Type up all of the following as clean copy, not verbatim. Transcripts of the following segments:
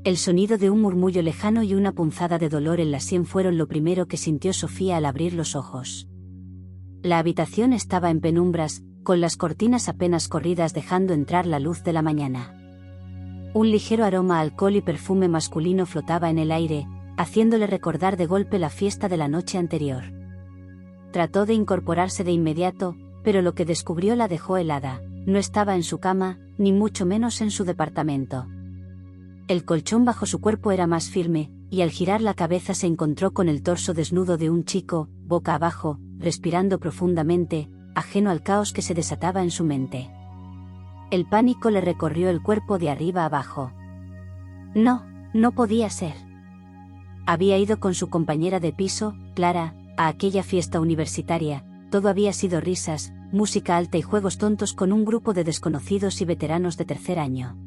El sonido de un murmullo lejano y una punzada de dolor en la sien fueron lo primero que sintió Sofía al abrir los ojos. La habitación estaba en penumbras, con las cortinas apenas corridas dejando entrar la luz de la mañana. Un ligero aroma a alcohol y perfume masculino flotaba en el aire, haciéndole recordar de golpe la fiesta de la noche anterior. Trató de incorporarse de inmediato, pero lo que descubrió la dejó helada. No estaba en su cama, ni mucho menos en su departamento. El colchón bajo su cuerpo era más firme, y al girar la cabeza se encontró con el torso desnudo de un chico, boca abajo, respirando profundamente, ajeno al caos que se desataba en su mente. El pánico le recorrió el cuerpo de arriba abajo. No podía ser. Había ido con su compañera de piso, Clara, a aquella fiesta universitaria. Todo había sido risas, música alta y juegos tontos con un grupo de desconocidos y veteranos de tercer año.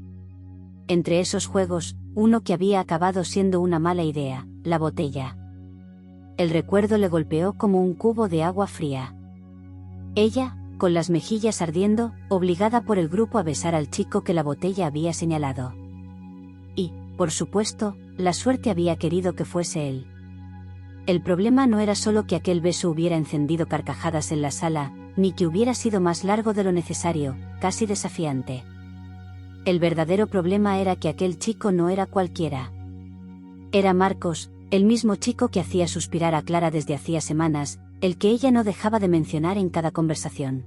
Entre esos juegos, uno que había acabado siendo una mala idea, la botella. El recuerdo le golpeó como un cubo de agua fría. Ella, con las mejillas ardiendo, obligada por el grupo a besar al chico que la botella había señalado. Y, por supuesto, la suerte había querido que fuese él. El problema no era solo que aquel beso hubiera encendido carcajadas en la sala, ni que hubiera sido más largo de lo necesario, casi desafiante. El verdadero problema era que aquel chico no era cualquiera. Era Marcos, el mismo chico que hacía suspirar a Clara desde hacía semanas, el que ella no dejaba de mencionar en cada conversación.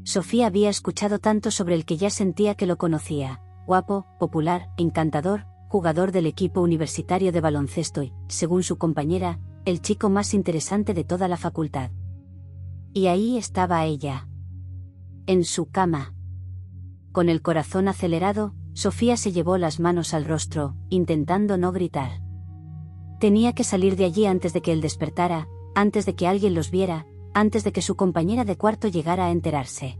Sofía había escuchado tanto sobre el que ya sentía que lo conocía: guapo, popular, encantador, jugador del equipo universitario de baloncesto y, según su compañera, el chico más interesante de toda la facultad. Y ahí estaba ella. En su cama. Con el corazón acelerado, Sofía se llevó las manos al rostro, intentando no gritar. Tenía que salir de allí antes de que él despertara, antes de que alguien los viera, antes de que su compañera de cuarto llegara a enterarse.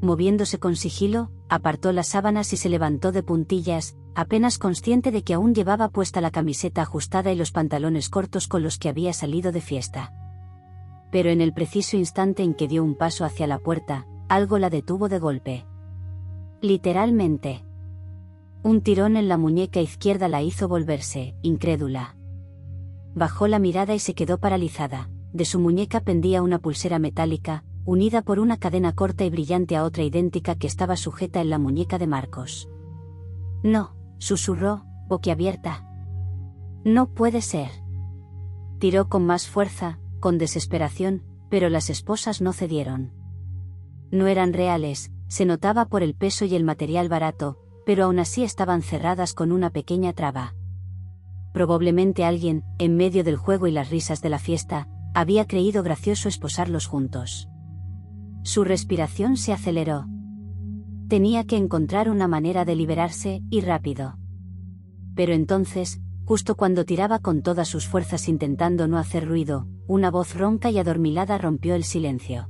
Moviéndose con sigilo, apartó las sábanas y se levantó de puntillas, apenas consciente de que aún llevaba puesta la camiseta ajustada y los pantalones cortos con los que había salido de fiesta. Pero en el preciso instante en que dio un paso hacia la puerta, algo la detuvo de golpe. Literalmente. Un tirón en la muñeca izquierda la hizo volverse, incrédula. Bajó la mirada y se quedó paralizada. De su muñeca pendía una pulsera metálica, unida por una cadena corta y brillante a otra idéntica que estaba sujeta en la muñeca de Marcos. No, susurró, boquiabierta. No puede ser. Tiró con más fuerza, con desesperación, pero las esposas no cedieron. No eran reales, se notaba por el peso y el material barato, pero aún así estaban cerradas con una pequeña traba. Probablemente alguien, en medio del juego y las risas de la fiesta, había creído gracioso esposarlos juntos. Su respiración se aceleró. Tenía que encontrar una manera de liberarse, y rápido. Pero entonces, justo cuando tiraba con todas sus fuerzas intentando no hacer ruido, una voz ronca y adormilada rompió el silencio.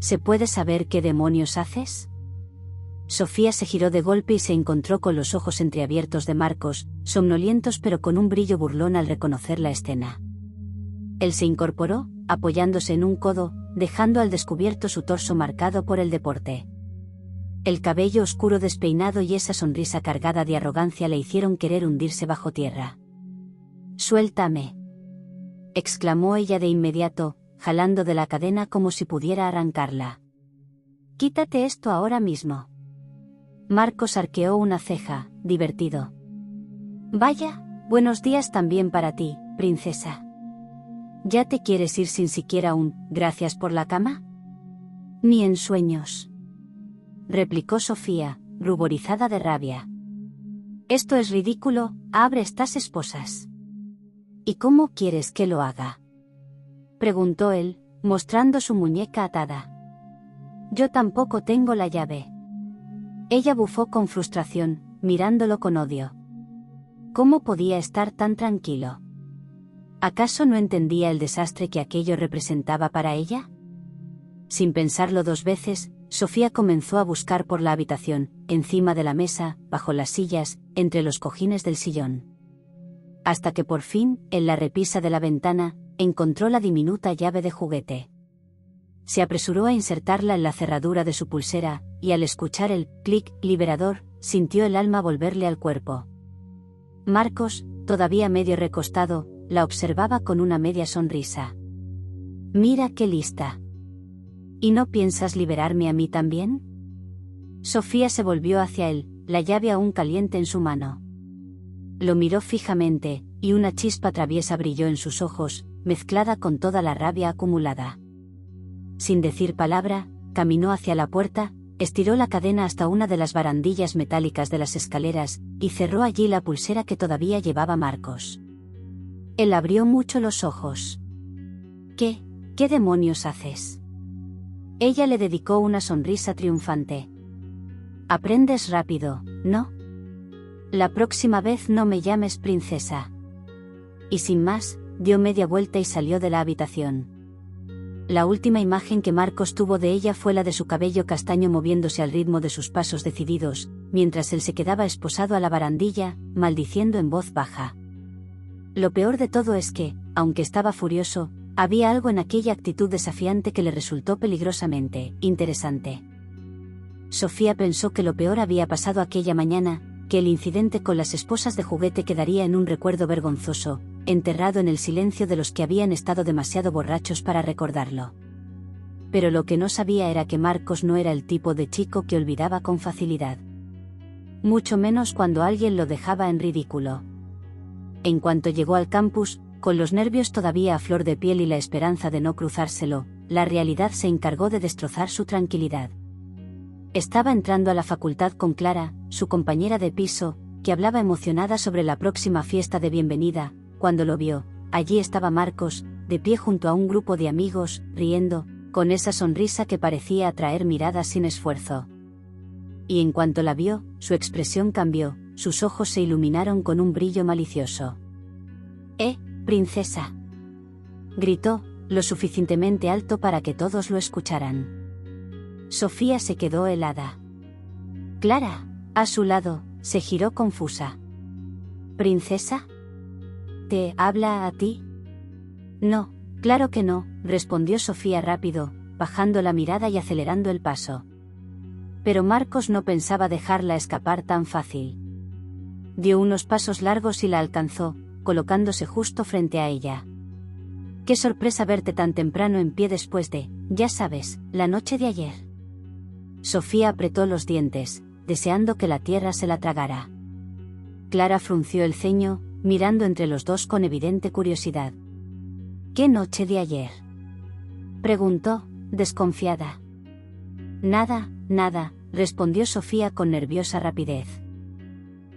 ¿Se puede saber qué demonios haces? Sofía se giró de golpe y se encontró con los ojos entreabiertos de Marcos, somnolientos pero con un brillo burlón al reconocer la escena. Él se incorporó, apoyándose en un codo, dejando al descubierto su torso marcado por el deporte. El cabello oscuro despeinado y esa sonrisa cargada de arrogancia le hicieron querer hundirse bajo tierra. «Suéltame», exclamó ella de inmediato, jalando de la cadena como si pudiera arrancarla. «Quítate esto ahora mismo». Marcos arqueó una ceja, divertido. «Vaya, buenos días también para ti, princesa. ¿Ya te quieres ir sin siquiera un gracias por la cama?» «Ni en sueños», replicó Sofía, ruborizada de rabia. «Esto es ridículo, abre estas esposas». «¿Y cómo quieres que lo haga?», preguntó él, mostrando su muñeca atada. «Yo tampoco tengo la llave». Ella bufó con frustración, mirándolo con odio. ¿Cómo podía estar tan tranquilo? ¿Acaso no entendía el desastre que aquello representaba para ella? Sin pensarlo dos veces, Sofía comenzó a buscar por la habitación, encima de la mesa, bajo las sillas, entre los cojines del sillón. Hasta que por fin, en la repisa de la ventana, encontró la diminuta llave de juguete. Se apresuró a insertarla en la cerradura de su pulsera, y al escuchar el clic liberador, sintió el alma volverle al cuerpo. Marcos, todavía medio recostado, la observaba con una media sonrisa. «Mira qué lista. ¿Y no piensas liberarme a mí también?» Sofía se volvió hacia él, la llave aún caliente en su mano. Lo miró fijamente, y una chispa traviesa brilló en sus ojos, mezclada con toda la rabia acumulada. Sin decir palabra, caminó hacia la puerta, estiró la cadena hasta una de las barandillas metálicas de las escaleras, y cerró allí la pulsera que todavía llevaba Marcos. Él abrió mucho los ojos. ¿Qué demonios haces?» Ella le dedicó una sonrisa triunfante. «Aprendes rápido, ¿no? La próxima vez no me llames princesa». Y sin más, dio media vuelta y salió de la habitación. La última imagen que Marcos tuvo de ella fue la de su cabello castaño moviéndose al ritmo de sus pasos decididos, mientras él se quedaba esposado a la barandilla, maldiciendo en voz baja. Lo peor de todo es que, aunque estaba furioso, había algo en aquella actitud desafiante que le resultó peligrosamente interesante. Sofía pensó que lo peor había pasado aquella mañana, que el incidente con las esposas de juguete quedaría en un recuerdo vergonzoso, enterrado en el silencio de los que habían estado demasiado borrachos para recordarlo. Pero lo que no sabía era que Marcos no era el tipo de chico que olvidaba con facilidad. Mucho menos cuando alguien lo dejaba en ridículo. En cuanto llegó al campus, con los nervios todavía a flor de piel y la esperanza de no cruzárselo, la realidad se encargó de destrozar su tranquilidad. Estaba entrando a la facultad con Clara, su compañera de piso, que hablaba emocionada sobre la próxima fiesta de bienvenida. Cuando lo vio, allí estaba Marcos, de pie junto a un grupo de amigos, riendo, con esa sonrisa que parecía atraer miradas sin esfuerzo. Y en cuanto la vio, su expresión cambió, sus ojos se iluminaron con un brillo malicioso. «Princesa», gritó, lo suficientemente alto para que todos lo escucharan. Sofía se quedó helada. Clara, a su lado, se giró confusa. «¿Princesa? ¿Te habla a ti?» «No, claro que no», respondió Sofía rápido, bajando la mirada y acelerando el paso. Pero Marcos no pensaba dejarla escapar tan fácil. Dio unos pasos largos y la alcanzó, colocándose justo frente a ella. «Qué sorpresa verte tan temprano en pie después de, ya sabes, la noche de ayer». Sofía apretó los dientes, deseando que la tierra se la tragara. Clara frunció el ceño, mirando entre los dos con evidente curiosidad. «¿Qué noche de ayer?», preguntó, desconfiada. Nada», respondió Sofía con nerviosa rapidez.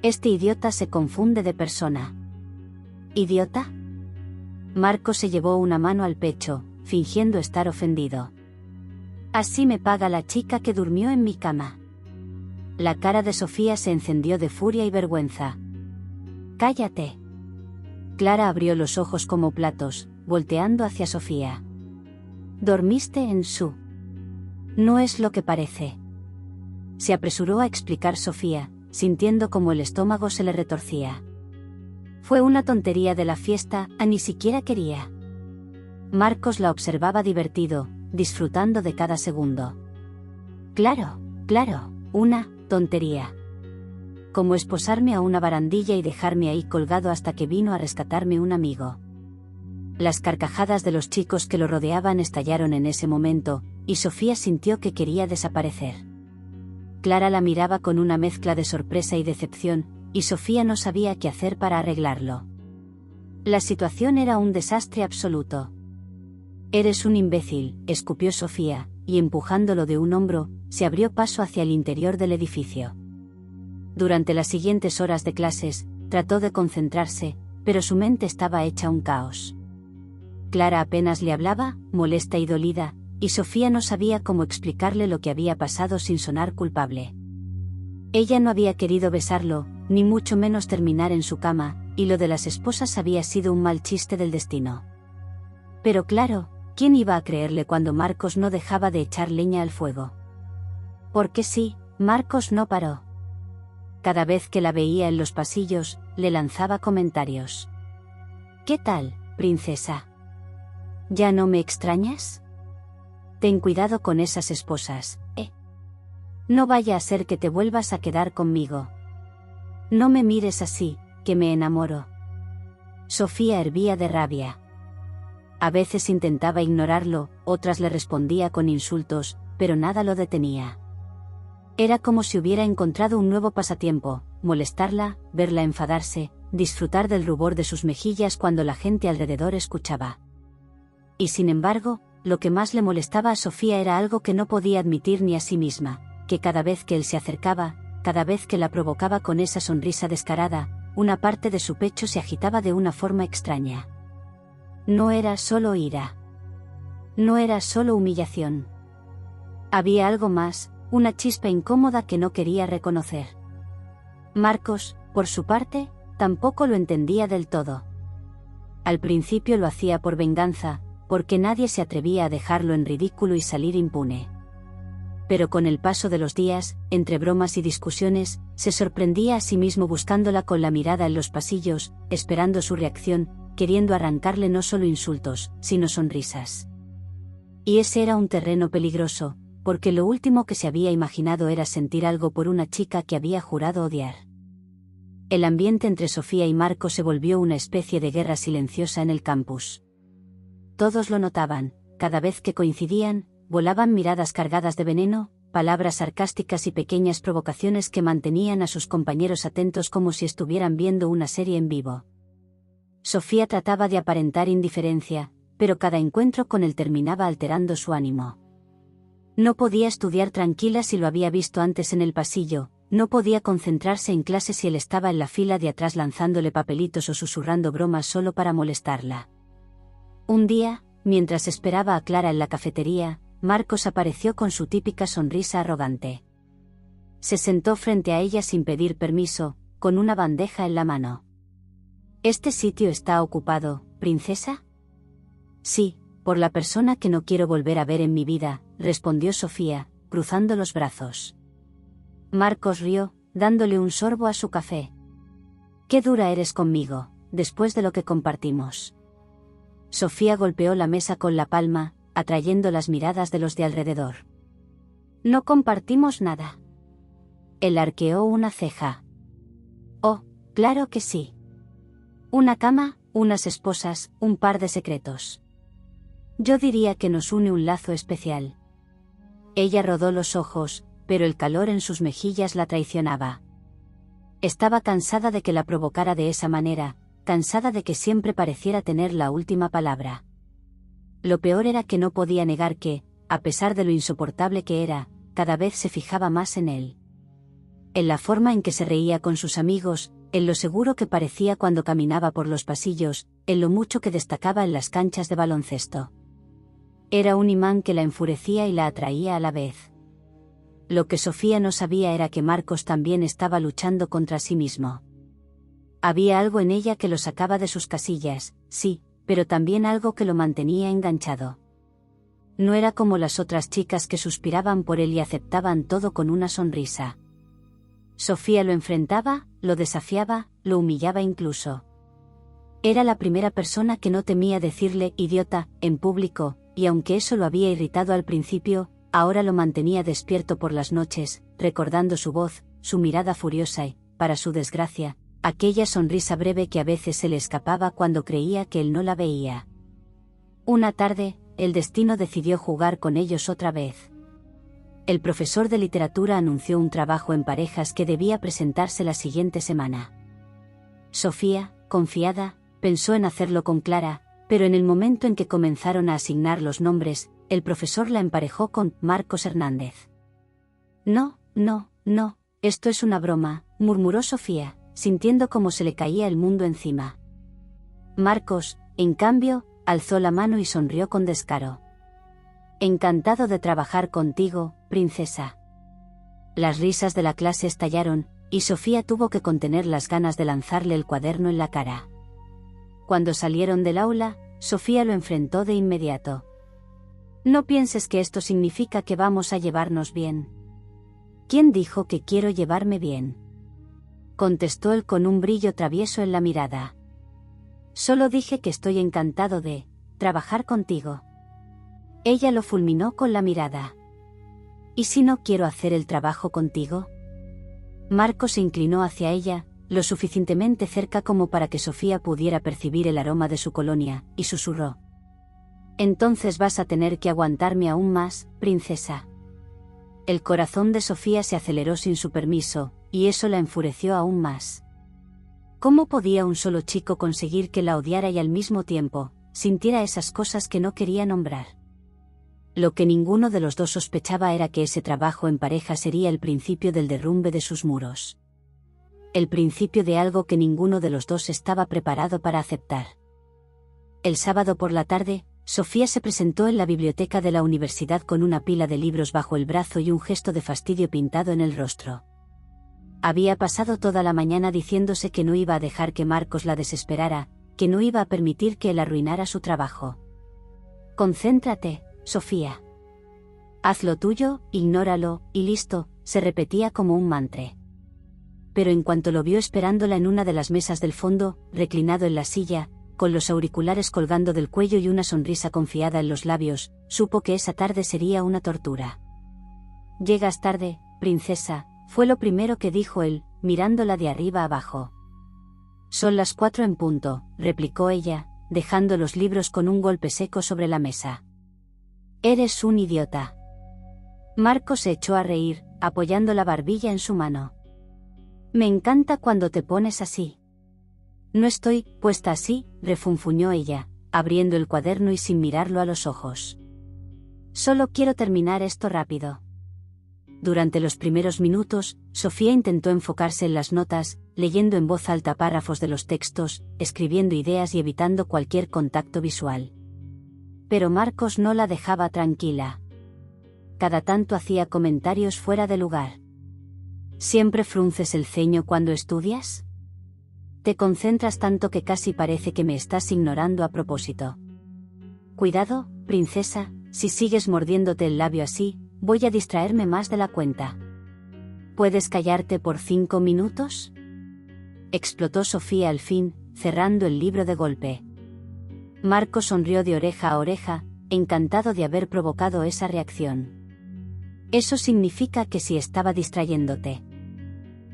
«Este idiota se confunde de persona». «¿Idiota?». Marcos se llevó una mano al pecho, fingiendo estar ofendido. «Así me paga la chica que durmió en mi cama». La cara de Sofía se encendió de furia y vergüenza. «Cállate». Clara abrió los ojos como platos, volteando hacia Sofía. «Dormiste en su...». «No es lo que parece», se apresuró a explicar Sofía, sintiendo como el estómago se le retorcía. «Fue una tontería de la fiesta, ni siquiera quería». Marcos la observaba divertido, disfrutando de cada segundo. Claro, una tontería. Como esposarme a una barandilla y dejarme ahí colgado hasta que vino a rescatarme un amigo». Las carcajadas de los chicos que lo rodeaban estallaron en ese momento, y Sofía sintió que quería desaparecer. Clara la miraba con una mezcla de sorpresa y decepción, y Sofía no sabía qué hacer para arreglarlo. La situación era un desastre absoluto. «Eres un imbécil», escupió Sofía, y empujándolo de un hombro, se abrió paso hacia el interior del edificio. Durante las siguientes horas de clases, trató de concentrarse, pero su mente estaba hecha un caos. Clara apenas le hablaba, molesta y dolida, y Sofía no sabía cómo explicarle lo que había pasado sin sonar culpable. Ella no había querido besarlo, ni mucho menos terminar en su cama, y lo de las esposas había sido un mal chiste del destino. Pero claro, ¿quién iba a creerle cuando Marcos no dejaba de echar leña al fuego? Porque sí, Marcos no paró. Cada vez que la veía en los pasillos, le lanzaba comentarios. «¿Qué tal, princesa? ¿Ya no me extrañas? Ten cuidado con esas esposas, No vaya a ser que te vuelvas a quedar conmigo. No me mires así, que me enamoro. Sofía hervía de rabia. A veces intentaba ignorarlo, otras le respondía con insultos, pero nada lo detenía. Era como si hubiera encontrado un nuevo pasatiempo, molestarla, verla enfadarse, disfrutar del rubor de sus mejillas cuando la gente alrededor escuchaba. Y sin embargo, lo que más le molestaba a Sofía era algo que no podía admitir ni a sí misma, que cada vez que él se acercaba, cada vez que la provocaba con esa sonrisa descarada, una parte de su pecho se agitaba de una forma extraña. No era solo ira. No era solo humillación. Había algo más, una chispa incómoda que no quería reconocer. Marcos, por su parte, tampoco lo entendía del todo. Al principio lo hacía por venganza, porque nadie se atrevía a dejarlo en ridículo y salir impune. Pero con el paso de los días, entre bromas y discusiones, se sorprendía a sí mismo buscándola con la mirada en los pasillos, esperando su reacción, queriendo arrancarle no solo insultos, sino sonrisas. Y ese era un terreno peligroso, porque lo último que se había imaginado era sentir algo por una chica que había jurado odiar. El ambiente entre Sofía y Marco se volvió una especie de guerra silenciosa en el campus. Todos lo notaban, cada vez que coincidían, volaban miradas cargadas de veneno, palabras sarcásticas y pequeñas provocaciones que mantenían a sus compañeros atentos como si estuvieran viendo una serie en vivo. Sofía trataba de aparentar indiferencia, pero cada encuentro con él terminaba alterando su ánimo. No podía estudiar tranquila si lo había visto antes en el pasillo, no podía concentrarse en clase si él estaba en la fila de atrás lanzándole papelitos o susurrando bromas solo para molestarla. Un día, mientras esperaba a Clara en la cafetería, Marcos apareció con su típica sonrisa arrogante. Se sentó frente a ella sin pedir permiso, con una bandeja en la mano. ¿Este sitio está ocupado, princesa? Sí, por la persona que no quiero volver a ver en mi vida, respondió Sofía, cruzando los brazos. Marcos rió, dándole un sorbo a su café. Qué dura eres conmigo, después de lo que compartimos. Sofía golpeó la mesa con la palma, atrayendo las miradas de los de alrededor. No compartimos nada. Él arqueó una ceja. Oh, claro que sí. Una cama, unas esposas, un par de secretos. Yo diría que nos une un lazo especial. Ella rodó los ojos, pero el calor en sus mejillas la traicionaba. Estaba cansada de que la provocara de esa manera, cansada de que siempre pareciera tener la última palabra. Lo peor era que no podía negar que, a pesar de lo insoportable que era, cada vez se fijaba más en él. En la forma en que se reía con sus amigos, en lo seguro que parecía cuando caminaba por los pasillos, en lo mucho que destacaba en las canchas de baloncesto. Era un imán que la enfurecía y la atraía a la vez. Lo que Sofía no sabía era que Marcos también estaba luchando contra sí mismo. Había algo en ella que lo sacaba de sus casillas, sí, pero también algo que lo mantenía enganchado. No era como las otras chicas que suspiraban por él y aceptaban todo con una sonrisa. Sofía lo enfrentaba, lo desafiaba, lo humillaba incluso. Era la primera persona que no temía decirle idiota en público, y aunque eso lo había irritado al principio, ahora lo mantenía despierto por las noches, recordando su voz, su mirada furiosa y, para su desgracia, aquella sonrisa breve que a veces se le escapaba cuando creía que él no la veía. Una tarde, el destino decidió jugar con ellos otra vez. El profesor de literatura anunció un trabajo en parejas que debía presentarse la siguiente semana. Sofía, confiada, pensó en hacerlo con Clara, pero en el momento en que comenzaron a asignar los nombres, el profesor la emparejó con Marcos Hernández. No, esto es una broma, murmuró Sofía, sintiendo como se le caía el mundo encima. Marcos, en cambio, alzó la mano y sonrió con descaro. Encantado de trabajar contigo, princesa. Las risas de la clase estallaron, y Sofía tuvo que contener las ganas de lanzarle el cuaderno en la cara. Cuando salieron del aula, Sofía lo enfrentó de inmediato. No pienses que esto significa que vamos a llevarnos bien. ¿Quién dijo que quiero llevarme bien? Contestó él con un brillo travieso en la mirada. Solo dije que estoy encantado de trabajar contigo. Ella lo fulminó con la mirada. ¿Y si no quiero hacer el trabajo contigo? Marco se inclinó hacia ella, lo suficientemente cerca como para que Sofía pudiera percibir el aroma de su colonia, y susurró: «Entonces vas a tener que aguantarme aún más, princesa». El corazón de Sofía se aceleró sin su permiso, y eso la enfureció aún más. ¿Cómo podía un solo chico conseguir que la odiara y al mismo tiempo sintiera esas cosas que no quería nombrar? Lo que ninguno de los dos sospechaba era que ese trabajo en pareja sería el principio del derrumbe de sus muros. El principio de algo que ninguno de los dos estaba preparado para aceptar. El sábado por la tarde, Sofía se presentó en la biblioteca de la universidad con una pila de libros bajo el brazo y un gesto de fastidio pintado en el rostro. Había pasado toda la mañana diciéndose que no iba a dejar que Marcos la desesperara, que no iba a permitir que él arruinara su trabajo. «Concéntrate, Sofía. Haz lo tuyo, ignóralo, y listo», se repetía como un mantra. Pero en cuanto lo vio esperándola en una de las mesas del fondo, reclinado en la silla, con los auriculares colgando del cuello y una sonrisa confiada en los labios, supo que esa tarde sería una tortura. «Llegas tarde, princesa», fue lo primero que dijo él, mirándola de arriba abajo. «Son las 4 en punto», replicó ella, dejando los libros con un golpe seco sobre la mesa. «Eres un idiota». Marcos se echó a reír, apoyando la barbilla en su mano. «Me encanta cuando te pones así». «No estoy puesta así», refunfuñó ella, abriendo el cuaderno y sin mirarlo a los ojos. «Solo quiero terminar esto rápido». Durante los primeros minutos, Sofía intentó enfocarse en las notas, leyendo en voz alta párrafos de los textos, escribiendo ideas y evitando cualquier contacto visual. Pero Marcos no la dejaba tranquila. Cada tanto hacía comentarios fuera de lugar. «¿Siempre frunces el ceño cuando estudias? Te concentras tanto que casi parece que me estás ignorando a propósito. Cuidado, princesa, si sigues mordiéndote el labio así, voy a distraerme más de la cuenta. ¿Puedes callarte por 5 minutos?» Explotó Sofía al fin, cerrando el libro de golpe. Marcos sonrió de oreja a oreja, encantado de haber provocado esa reacción. «Eso significa que sí estaba distrayéndote».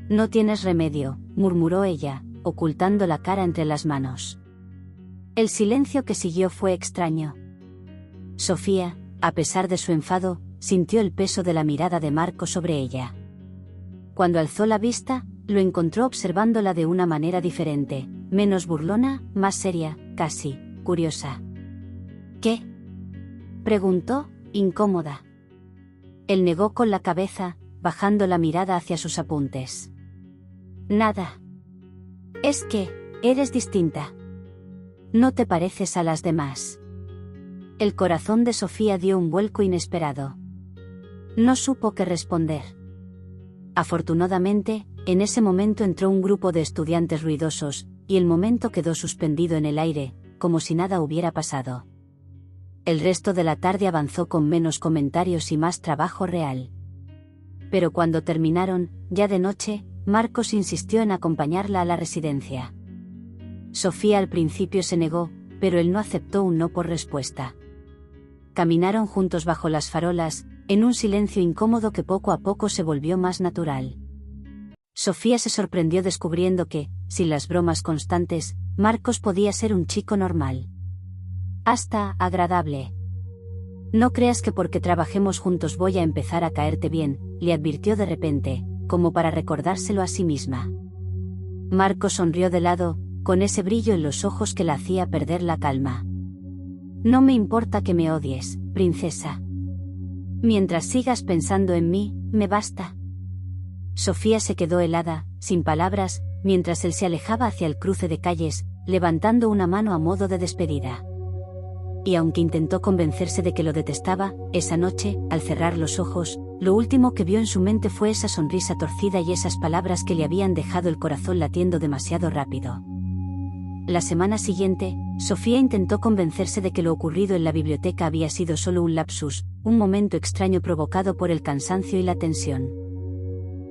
«No tienes remedio», murmuró ella, ocultando la cara entre las manos. El silencio que siguió fue extraño. Sofía, a pesar de su enfado, sintió el peso de la mirada de Marcos sobre ella. Cuando alzó la vista, lo encontró observándola de una manera diferente, menos burlona, más seria, casi curiosa. «¿Qué?», preguntó, incómoda. Él negó con la cabeza, bajando la mirada hacia sus apuntes. «Nada. Es que, eres distinta. No te pareces a las demás». El corazón de Sofía dio un vuelco inesperado. No supo qué responder. Afortunadamente, en ese momento entró un grupo de estudiantes ruidosos, y el momento quedó suspendido en el aire, como si nada hubiera pasado. El resto de la tarde avanzó con menos comentarios y más trabajo real. Pero cuando terminaron, ya de noche, Marcos insistió en acompañarla a la residencia. Sofía al principio se negó, pero él no aceptó un no por respuesta. Caminaron juntos bajo las farolas, en un silencio incómodo que poco a poco se volvió más natural. Sofía se sorprendió descubriendo que, sin las bromas constantes, Marcos podía ser un chico normal. Hasta agradable. «No creas que porque trabajemos juntos voy a empezar a caerte bien», le advirtió de repente, como para recordárselo a sí misma. Marcos sonrió de lado, con ese brillo en los ojos que la hacía perder la calma. «No me importa que me odies, princesa. Mientras sigas pensando en mí, me basta». Sofía se quedó helada, sin palabras, mientras él se alejaba hacia el cruce de calles, levantando una mano a modo de despedida. Y aunque intentó convencerse de que lo detestaba, esa noche, al cerrar los ojos, lo último que vio en su mente fue esa sonrisa torcida y esas palabras que le habían dejado el corazón latiendo demasiado rápido. La semana siguiente, Sofía intentó convencerse de que lo ocurrido en la biblioteca había sido solo un lapsus, un momento extraño provocado por el cansancio y la tensión.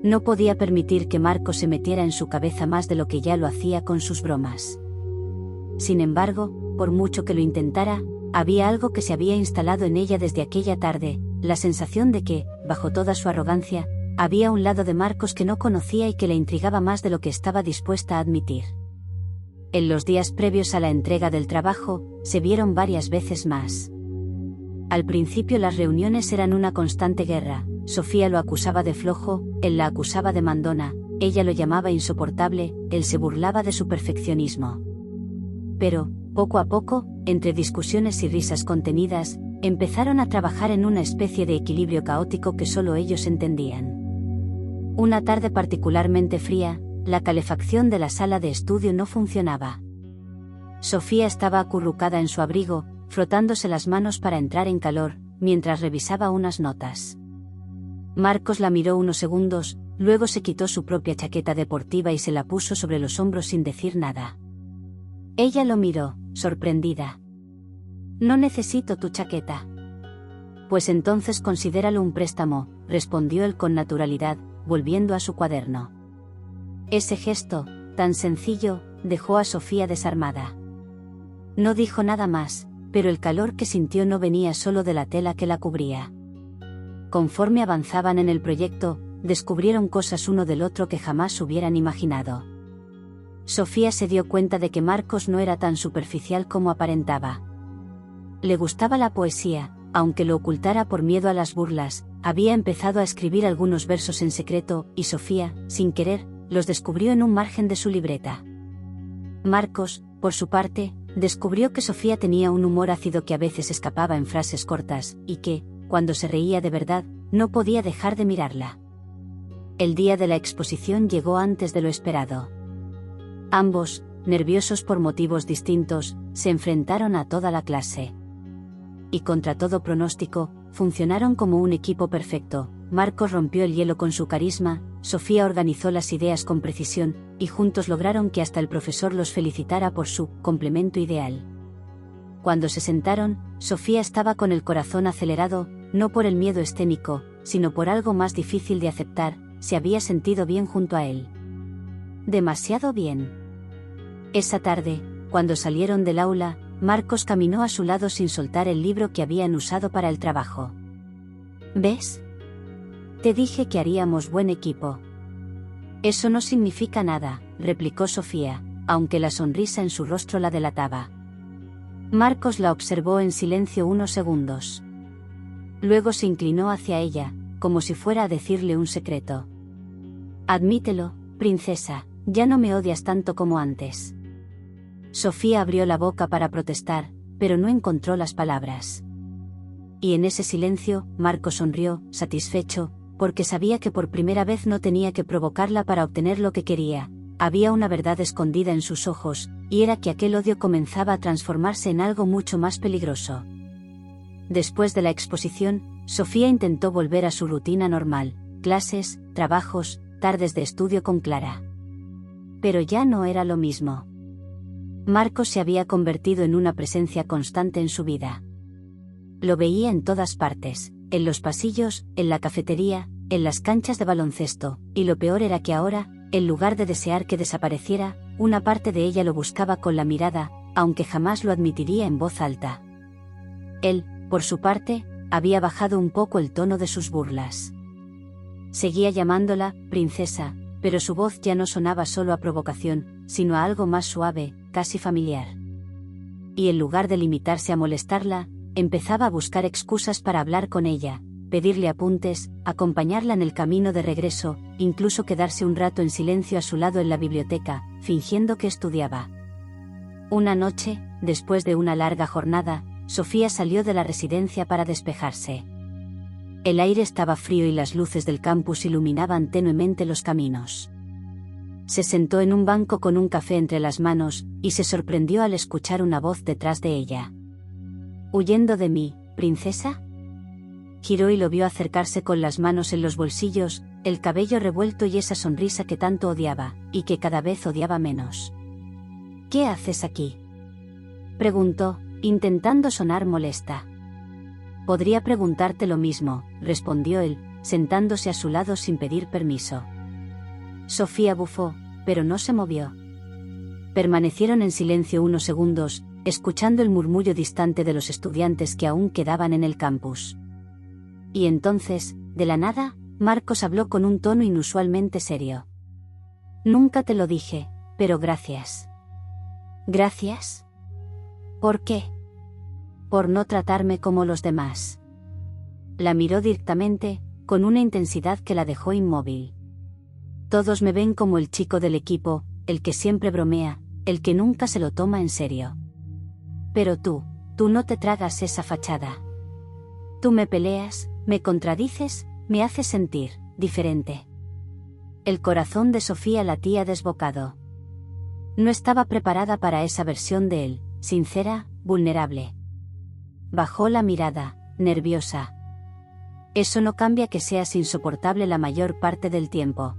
No podía permitir que Marcos se metiera en su cabeza más de lo que ya lo hacía con sus bromas. Sin embargo, por mucho que lo intentara, había algo que se había instalado en ella desde aquella tarde, la sensación de que, bajo toda su arrogancia, había un lado de Marcos que no conocía y que le intrigaba más de lo que estaba dispuesta a admitir. En los días previos a la entrega del trabajo, se vieron varias veces más. Al principio las reuniones eran una constante guerra. Sofía lo acusaba de flojo, él la acusaba de mandona, ella lo llamaba insoportable, él se burlaba de su perfeccionismo. Pero, poco a poco, entre discusiones y risas contenidas, empezaron a trabajar en una especie de equilibrio caótico que solo ellos entendían. Una tarde particularmente fría, la calefacción de la sala de estudio no funcionaba. Sofía estaba acurrucada en su abrigo, frotándose las manos para entrar en calor, mientras revisaba unas notas. Marcos la miró unos segundos, luego se quitó su propia chaqueta deportiva y se la puso sobre los hombros sin decir nada. Ella lo miró, sorprendida. «No necesito tu chaqueta». «Pues entonces considéralo un préstamo», respondió él con naturalidad, volviendo a su cuaderno. Ese gesto, tan sencillo, dejó a Sofía desarmada. No dijo nada más, pero el calor que sintió no venía solo de la tela que la cubría. Conforme avanzaban en el proyecto, descubrieron cosas uno del otro que jamás hubieran imaginado. Sofía se dio cuenta de que Marcos no era tan superficial como aparentaba. Le gustaba la poesía, aunque lo ocultara por miedo a las burlas, había empezado a escribir algunos versos en secreto, y Sofía, sin querer, los descubrió en un margen de su libreta. Marcos, por su parte, descubrió que Sofía tenía un humor ácido que a veces escapaba en frases cortas, y que, cuando se reía de verdad, no podía dejar de mirarla. El día de la exposición llegó antes de lo esperado. Ambos, nerviosos por motivos distintos, se enfrentaron a toda la clase. Y contra todo pronóstico, funcionaron como un equipo perfecto. Marcos rompió el hielo con su carisma, Sofía organizó las ideas con precisión, y juntos lograron que hasta el profesor los felicitara por su complemento ideal. Cuando se sentaron, Sofía estaba con el corazón acelerado, no por el miedo escénico, sino por algo más difícil de aceptar, se había sentido bien junto a él. Demasiado bien. Esa tarde, cuando salieron del aula, Marcos caminó a su lado sin soltar el libro que habían usado para el trabajo. ¿Ves? Te dije que haríamos buen equipo. Eso no significa nada, replicó Sofía, aunque la sonrisa en su rostro la delataba. Marcos la observó en silencio unos segundos. Luego se inclinó hacia ella, como si fuera a decirle un secreto. Admítelo, princesa, ya no me odias tanto como antes. Sofía abrió la boca para protestar, pero no encontró las palabras. Y en ese silencio, Marcos sonrió, satisfecho, porque sabía que por primera vez no tenía que provocarla para obtener lo que quería. Había una verdad escondida en sus ojos, y era que aquel odio comenzaba a transformarse en algo mucho más peligroso. Después de la exposición, Sofía intentó volver a su rutina normal, clases, trabajos, tardes de estudio con Clara. Pero ya no era lo mismo. Marcos se había convertido en una presencia constante en su vida. Lo veía en todas partes, en los pasillos, en la cafetería, en las canchas de baloncesto, y lo peor era que ahora, en lugar de desear que desapareciera, una parte de ella lo buscaba con la mirada, aunque jamás lo admitiría en voz alta. Él, por su parte, había bajado un poco el tono de sus burlas. Seguía llamándola princesa, pero su voz ya no sonaba solo a provocación, sino a algo más suave, casi familiar. Y en lugar de limitarse a molestarla, empezaba a buscar excusas para hablar con ella, pedirle apuntes, acompañarla en el camino de regreso, incluso quedarse un rato en silencio a su lado en la biblioteca, fingiendo que estudiaba. Una noche, después de una larga jornada, Sofía salió de la residencia para despejarse. El aire estaba frío y las luces del campus iluminaban tenuemente los caminos. Se sentó en un banco con un café entre las manos, y se sorprendió al escuchar una voz detrás de ella. ¿Huyendo de mí, princesa? Giró y lo vio acercarse con las manos en los bolsillos, el cabello revuelto y esa sonrisa que tanto odiaba, y que cada vez odiaba menos. ¿Qué haces aquí?, preguntó, intentando sonar molesta. Podría preguntarte lo mismo, respondió él, sentándose a su lado sin pedir permiso. Sofía bufó, pero no se movió. Permanecieron en silencio unos segundos, escuchando el murmullo distante de los estudiantes que aún quedaban en el campus. Y entonces, de la nada, Marcos habló con un tono inusualmente serio. Nunca te lo dije, pero gracias. ¿Gracias? ¿Por qué? Por no tratarme como los demás. La miró directamente, con una intensidad que la dejó inmóvil. Todos me ven como el chico del equipo, el que siempre bromea, el que nunca se lo toma en serio. Pero tú no te tragas esa fachada. Tú me peleas, me contradices, me haces sentir diferente. El corazón de Sofía latía desbocado. No estaba preparada para esa versión de él, sincera, vulnerable. Bajó la mirada, nerviosa. Eso no cambia que seas insoportable la mayor parte del tiempo.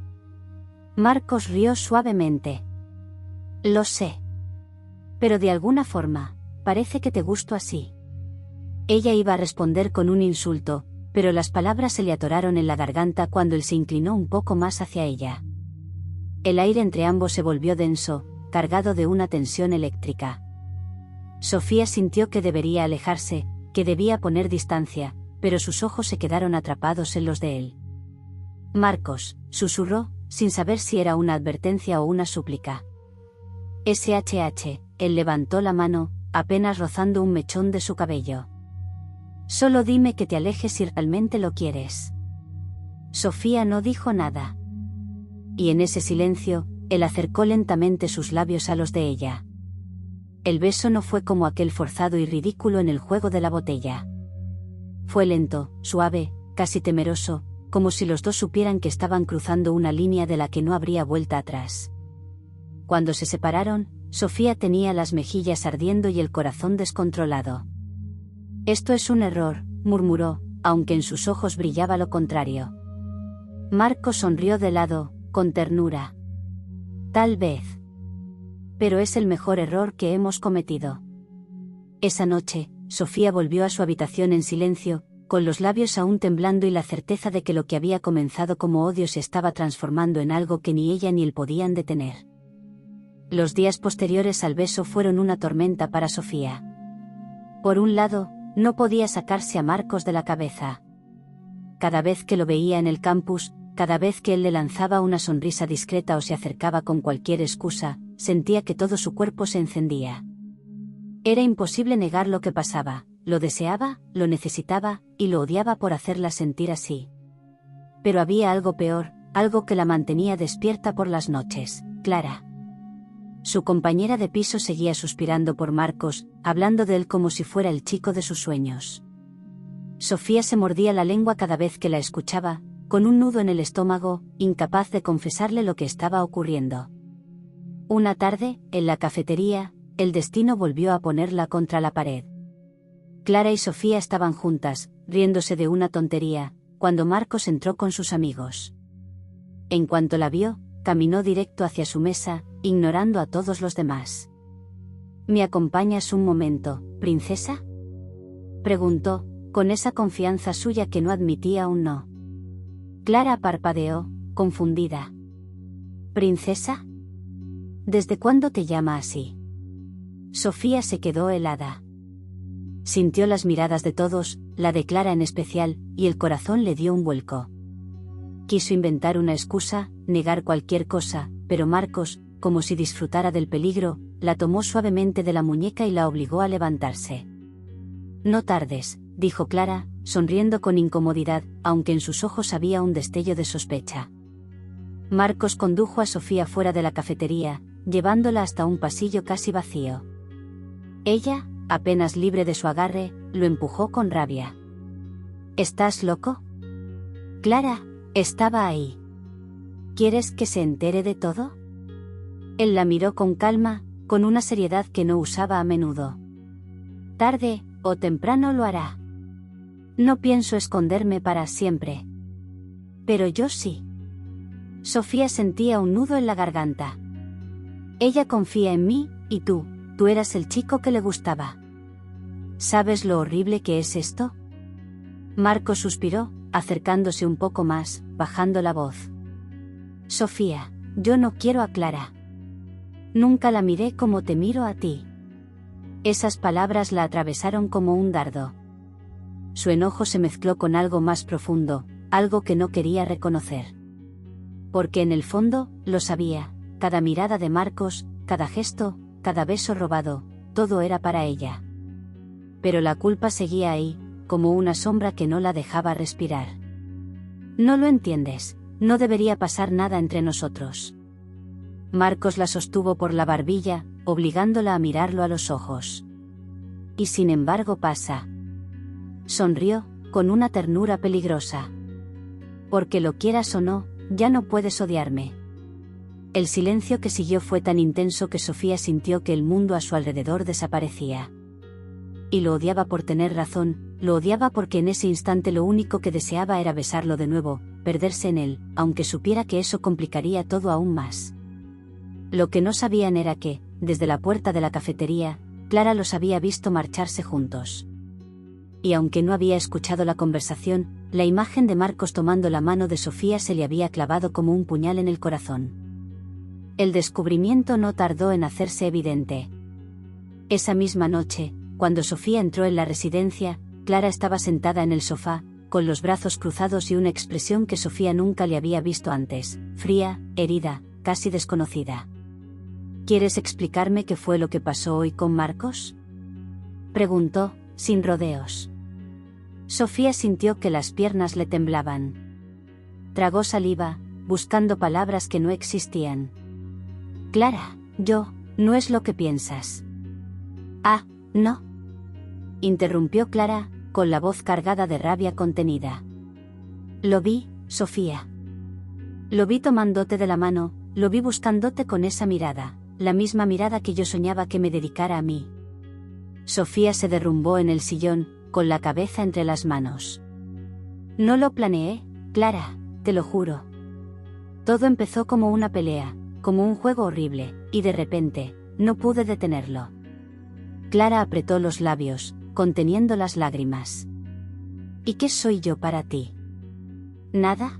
Marcos rió suavemente. Lo sé. Pero de alguna forma, parece que te gusto así. Ella iba a responder con un insulto, pero las palabras se le atoraron en la garganta cuando él se inclinó un poco más hacia ella. El aire entre ambos se volvió denso, cargado de una tensión eléctrica. Sofía sintió que debería alejarse, que debía poner distancia, pero sus ojos se quedaron atrapados en los de él. Marcos, susurró, sin saber si era una advertencia o una súplica. SHH, él levantó la mano, apenas rozando un mechón de su cabello. Solo dime que te alejes si realmente lo quieres. Sofía no dijo nada. Y en ese silencio, él acercó lentamente sus labios a los de ella. El beso no fue como aquel forzado y ridículo en el juego de la botella. Fue lento, suave, casi temeroso, como si los dos supieran que estaban cruzando una línea de la que no habría vuelta atrás. Cuando se separaron, Sofía tenía las mejillas ardiendo y el corazón descontrolado. Esto es un error, murmuró, aunque en sus ojos brillaba lo contrario. Marcos sonrió de lado, con ternura. Tal vez. Pero es el mejor error que hemos cometido. Esa noche, Sofía volvió a su habitación en silencio, con los labios aún temblando y la certeza de que lo que había comenzado como odio se estaba transformando en algo que ni ella ni él podían detener. Los días posteriores al beso fueron una tormenta para Sofía. Por un lado, no podía sacarse a Marcos de la cabeza. Cada vez que lo veía en el campus, cada vez que él le lanzaba una sonrisa discreta o se acercaba con cualquier excusa, sentía que todo su cuerpo se encendía. Era imposible negar lo que pasaba, lo deseaba, lo necesitaba, y lo odiaba por hacerla sentir así. Pero había algo peor, algo que la mantenía despierta por las noches, Clara. Su compañera de piso seguía suspirando por Marcos, hablando de él como si fuera el chico de sus sueños. Sofía se mordía la lengua cada vez que la escuchaba, con un nudo en el estómago, incapaz de confesarle lo que estaba ocurriendo. Una tarde, en la cafetería, el destino volvió a ponerla contra la pared. Clara y Sofía estaban juntas, riéndose de una tontería, cuando Marcos entró con sus amigos. En cuanto la vio, caminó directo hacia su mesa, ignorando a todos los demás. ¿Me acompañas un momento, princesa?, preguntó, con esa confianza suya que no admitía un no. Clara parpadeó, confundida. ¿Princesa? ¿Desde cuándo te llama así? Sofía se quedó helada. Sintió las miradas de todos, la de Clara en especial, y el corazón le dio un vuelco. Quiso inventar una excusa, negar cualquier cosa, pero Marcos, como si disfrutara del peligro, la tomó suavemente de la muñeca y la obligó a levantarse. No tardes, dijo Clara, sonriendo con incomodidad, aunque en sus ojos había un destello de sospecha. Marcos condujo a Sofía fuera de la cafetería, llevándola hasta un pasillo casi vacío. Ella, apenas libre de su agarre, lo empujó con rabia. ¿Estás loco? Clara, estaba ahí. ¿Quieres que se entere de todo? Él la miró con calma, con una seriedad que no usaba a menudo. Tarde o temprano lo hará. No pienso esconderme para siempre. Pero yo sí. Sofía sentía un nudo en la garganta. Ella confía en mí, y tú eras el chico que le gustaba. ¿Sabes lo horrible que es esto? Marcos suspiró, acercándose un poco más, bajando la voz. Sofía, yo no quiero a Clara. Nunca la miré como te miro a ti. Esas palabras la atravesaron como un dardo. Su enojo se mezcló con algo más profundo, algo que no quería reconocer. Porque en el fondo, lo sabía, cada mirada de Marcos, cada gesto, cada beso robado, todo era para ella. Pero la culpa seguía ahí, como una sombra que no la dejaba respirar. No lo entiendes, no debería pasar nada entre nosotros. Marcos la sostuvo por la barbilla, obligándola a mirarlo a los ojos. Y sin embargo pasa. Sonrió, con una ternura peligrosa. Porque lo quieras o no, ya no puedes odiarme. El silencio que siguió fue tan intenso que Sofía sintió que el mundo a su alrededor desaparecía. Y lo odiaba por tener razón, lo odiaba porque en ese instante lo único que deseaba era besarlo de nuevo, perderse en él, aunque supiera que eso complicaría todo aún más. Lo que no sabían era que, desde la puerta de la cafetería, Clara los había visto marcharse juntos. Y aunque no había escuchado la conversación, la imagen de Marcos tomando la mano de Sofía se le había clavado como un puñal en el corazón. El descubrimiento no tardó en hacerse evidente. Esa misma noche, cuando Sofía entró en la residencia, Clara estaba sentada en el sofá, con los brazos cruzados y una expresión que Sofía nunca le había visto antes, fría, herida, casi desconocida. ¿Quieres explicarme qué fue lo que pasó hoy con Marcos?, preguntó, sin rodeos. Sofía sintió que las piernas le temblaban. Tragó saliva, buscando palabras que no existían. Clara, no es lo que piensas. Ah, ¿no?, interrumpió Clara, con la voz cargada de rabia contenida. Lo vi, Sofía. Lo vi tomándote de la mano, lo vi buscándote con esa mirada, la misma mirada que yo soñaba que me dedicara a mí. Sofía se derrumbó en el sillón, con la cabeza entre las manos. No lo planeé, Clara, te lo juro. Todo empezó como una pelea, como un juego horrible, y de repente, no pude detenerlo. Clara apretó los labios, conteniendo las lágrimas. ¿Y qué soy yo para ti? ¿Nada?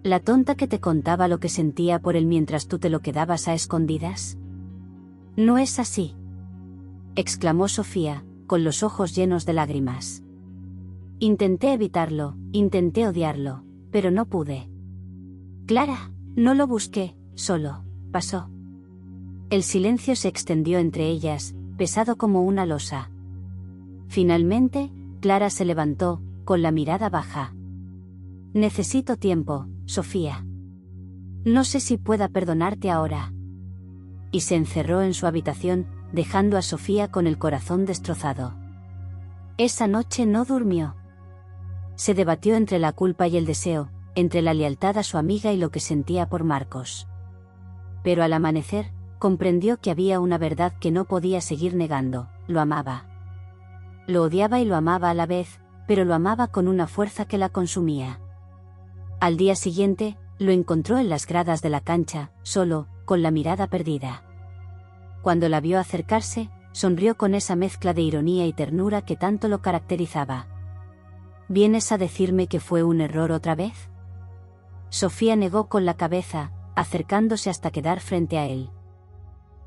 ¿La tonta que te contaba lo que sentía por él mientras tú te lo quedabas a escondidas? No es así, exclamó Sofía, con los ojos llenos de lágrimas. Intenté evitarlo, intenté odiarlo, pero no pude. Clara, no lo busqué, solo pasó. El silencio se extendió entre ellas, pesado como una losa. Finalmente, Clara se levantó, con la mirada baja. Necesito tiempo, Sofía. No sé si pueda perdonarte ahora. Y se encerró en su habitación, dejando a Sofía con el corazón destrozado. Esa noche no durmió. Se debatió entre la culpa y el deseo, entre la lealtad a su amiga y lo que sentía por Marcos. Pero al amanecer, comprendió que había una verdad que no podía seguir negando: lo amaba. Lo odiaba y lo amaba a la vez, pero lo amaba con una fuerza que la consumía. Al día siguiente, lo encontró en las gradas de la cancha, solo, con la mirada perdida. Cuando la vio acercarse, sonrió con esa mezcla de ironía y ternura que tanto lo caracterizaba. ¿Vienes a decirme que fue un error otra vez?, Sofía negó con la cabeza, acercándose hasta quedar frente a él.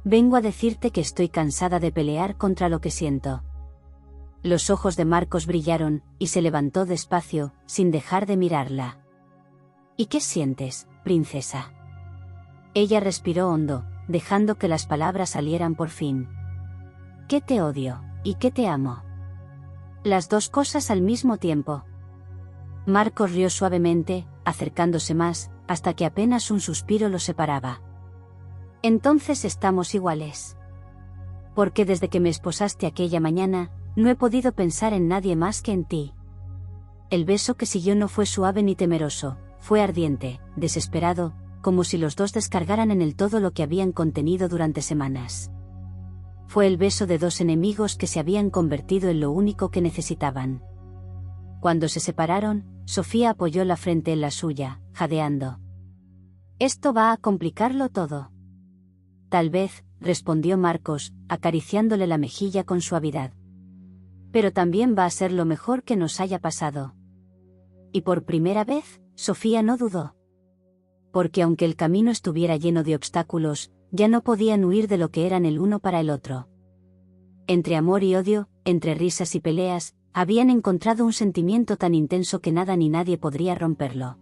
Vengo a decirte que estoy cansada de pelear contra lo que siento. Los ojos de Marcos brillaron, y se levantó despacio, sin dejar de mirarla. ¿Y qué sientes, princesa? Ella respiró hondo, dejando que las palabras salieran por fin. ¿Qué te odio, y qué te amo? Las dos cosas al mismo tiempo. Marcos rió suavemente, acercándose más, hasta que apenas un suspiro los separaba. Entonces estamos iguales. Porque desde que me esposaste aquella mañana, no he podido pensar en nadie más que en ti. El beso que siguió no fue suave ni temeroso, fue ardiente, desesperado, como si los dos descargaran en él todo lo que habían contenido durante semanas. Fue el beso de dos enemigos que se habían convertido en lo único que necesitaban. Cuando se separaron, Sofía apoyó la frente en la suya, jadeando. Esto va a complicarlo todo. Tal vez, respondió Marcos, acariciándole la mejilla con suavidad. Pero también va a ser lo mejor que nos haya pasado. Y por primera vez, Sofía no dudó. Porque aunque el camino estuviera lleno de obstáculos, ya no podían huir de lo que eran el uno para el otro. Entre amor y odio, entre risas y peleas, Habían encontrado un sentimiento tan intenso que nada ni nadie podría romperlo.